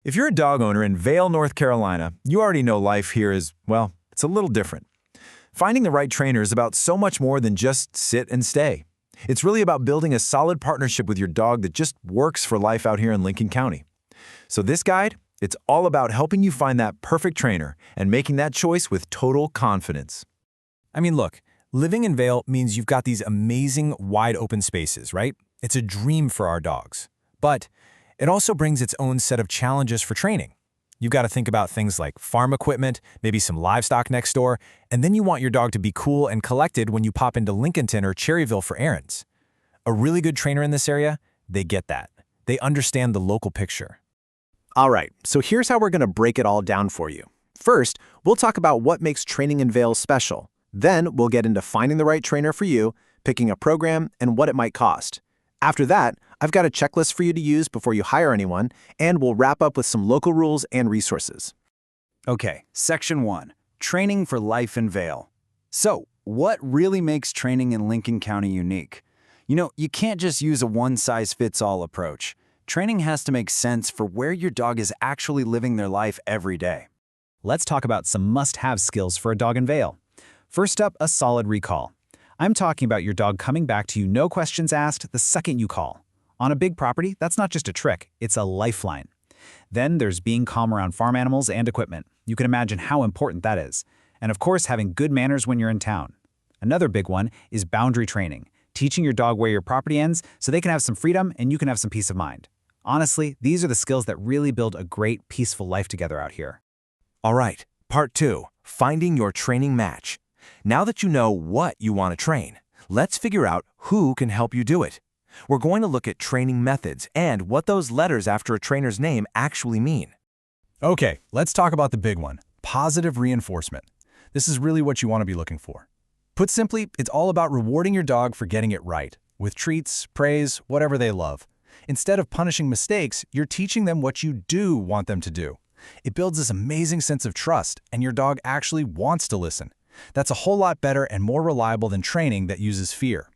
If you're a dog owner in Vale, North Carolina, you already know life here is, well, it's a little different. Finding the right trainer is about so much more than just sit and stay. It's really about building a solid partnership with your dog that just works for life out here in Lincoln County. So this guide, it's all about helping you find that perfect trainer and making that choice with total confidence. I mean, look, living in Vale means you've got these amazing, wide open spaces, right? It's a dream for our dogs. But it also brings its own set of challenges for training. You've got to think about things like farm equipment, maybe some livestock next door, and then you want your dog to be cool and collected when you pop into Lincolnton or Cherryville for errands. A really good trainer in this area, they get that. They understand the local picture. All right, so here's how we're going to break it all down for you. First, we'll talk about what makes training in Vale special. Then, we'll get into finding the right trainer for you, picking a program, and what it might cost. After that, I've got a checklist for you to use before you hire anyone, and we'll wrap up with some local rules and resources. Okay, Section 1, Training for Life in Vale. So, what really makes training in Lincoln County unique? You can't just use a one-size-fits-all approach. Training has to make sense for where your dog is actually living their life every day. Let's talk about some must-have skills for a dog in Vale. First up, a solid recall. I'm talking about your dog coming back to you no questions asked the second you call. On a big property, that's not just a trick, it's a lifeline. Then there's being calm around farm animals and equipment. You can imagine how important that is. And of course, having good manners when you're in town. Another big one is boundary training, teaching your dog where your property ends so they can have some freedom and you can have some peace of mind. Honestly, these are the skills that really build a great, peaceful life together out here. All right, Part 2, Finding Your Training Match. Now that you know what you want to train, let's figure out who can help you do it. We're going to look at training methods and what those letters after a trainer's name actually mean. Okay, let's talk about the big one, positive reinforcement. This is really what you want to be looking for. Put simply, it's all about rewarding your dog for getting it right, with treats, praise, whatever they love. Instead of punishing mistakes, you're teaching them what you do want them to do. It builds this amazing sense of trust, and your dog actually wants to listen. That's a whole lot better and more reliable than training that uses fear.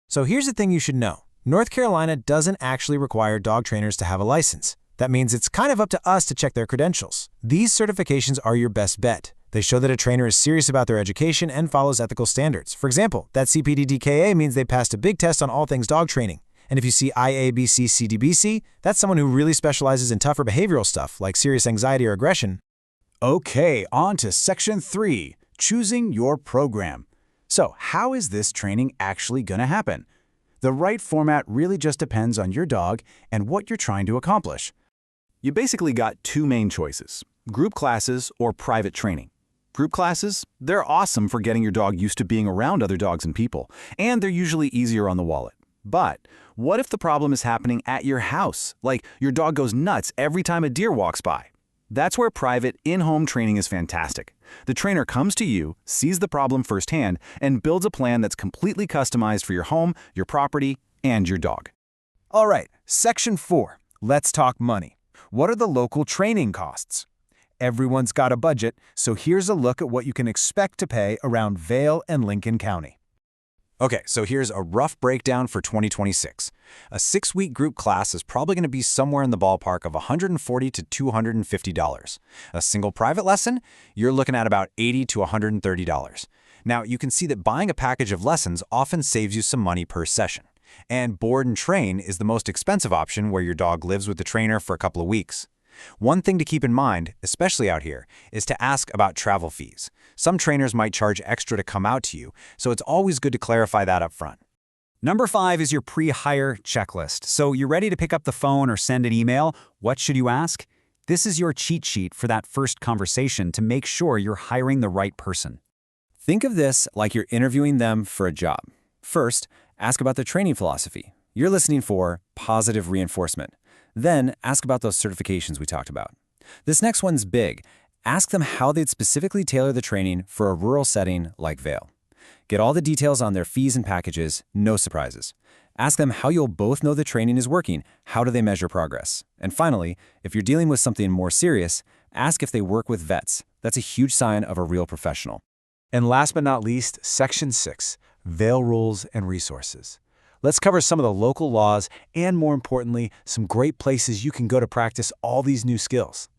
So here's the thing you should know. North Carolina doesn't actually require dog trainers to have a license. That means it's kind of up to us to check their credentials. These certifications are your best bet. They show that a trainer is serious about their education and follows ethical standards. For example, that CPD-DKA means they passed a big test on all things dog training. And if you see IABC-CDBC, that's someone who really specializes in tougher behavioral stuff, like serious anxiety or aggression. Okay, on to Section 3, Choosing Your Program. So, how is this training actually going to happen? The right format really just depends on your dog and what you're trying to accomplish. You basically got two main choices, group classes or private training. Group classes, they're awesome for getting your dog used to being around other dogs and people, and they're usually easier on the wallet. But what if the problem is happening at your house? Like your dog goes nuts every time a deer walks by. That's where private, in-home training is fantastic. The trainer comes to you, sees the problem firsthand, and builds a plan that's completely customized for your home, your property, and your dog. All right, Section 4, let's talk money. What are the local training costs? Everyone's got a budget, so here's a look at what you can expect to pay around Vale and Lincoln County. Okay, so here's a rough breakdown for 2026. A 6-week group class is probably going to be somewhere in the ballpark of $140 to $250. A single private lesson, you're looking at about $80 to $130. Now, you can see that buying a package of lessons often saves you some money per session. And board and train is the most expensive option where your dog lives with the trainer for a couple of weeks. One thing to keep in mind, especially out here, is to ask about travel fees. Some trainers might charge extra to come out to you, so it's always good to clarify that up front. Number 5 is your pre-hire checklist. So you're ready to pick up the phone or send an email. What should you ask? This is your cheat sheet for that first conversation to make sure you're hiring the right person. Think of this like you're interviewing them for a job. First, ask about their training philosophy. You're listening for positive reinforcement. Then, ask about those certifications we talked about. This next one's big. Ask them how they'd specifically tailor the training for a rural setting like Vale. Get all the details on their fees and packages, no surprises. Ask them how you'll both know the training is working, how do they measure progress. And finally, if you're dealing with something more serious, ask if they work with vets. That's a huge sign of a real professional. And last but not least, Section 6, Vale Rules and Resources. Let's cover some of the local laws and, more importantly, some great places you can go to practice all these new skills.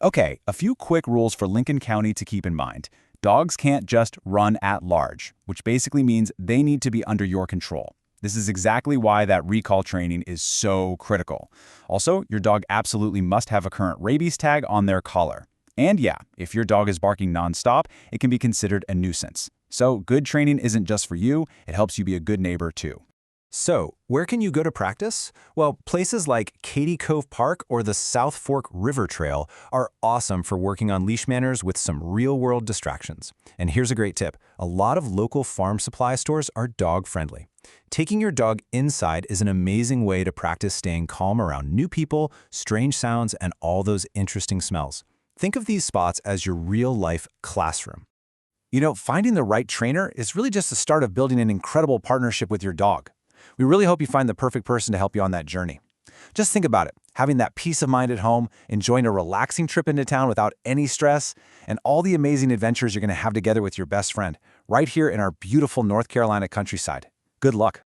Okay, a few quick rules for Lincoln County to keep in mind. Dogs can't just run at large, which basically means they need to be under your control. This is exactly why that recall training is so critical. Also, your dog absolutely must have a current rabies tag on their collar. And yeah, if your dog is barking nonstop, it can be considered a nuisance. So good training isn't just for you, it helps you be a good neighbor too. So, where can you go to practice? Well, places like Katy Cove Park or the South Fork River Trail are awesome for working on leash manners with some real-world distractions. And here's a great tip. A lot of local farm supply stores are dog-friendly. Taking your dog inside is an amazing way to practice staying calm around new people, strange sounds, and all those interesting smells. Think of these spots as your real-life classroom. You know, finding the right trainer is really just the start of building an incredible partnership with your dog. We really hope you find the perfect person to help you on that journey. Just think about it, having that peace of mind at home, enjoying a relaxing trip into town without any stress, and all the amazing adventures you're going to have together with your best friend, right here in our beautiful North Carolina countryside. Good luck.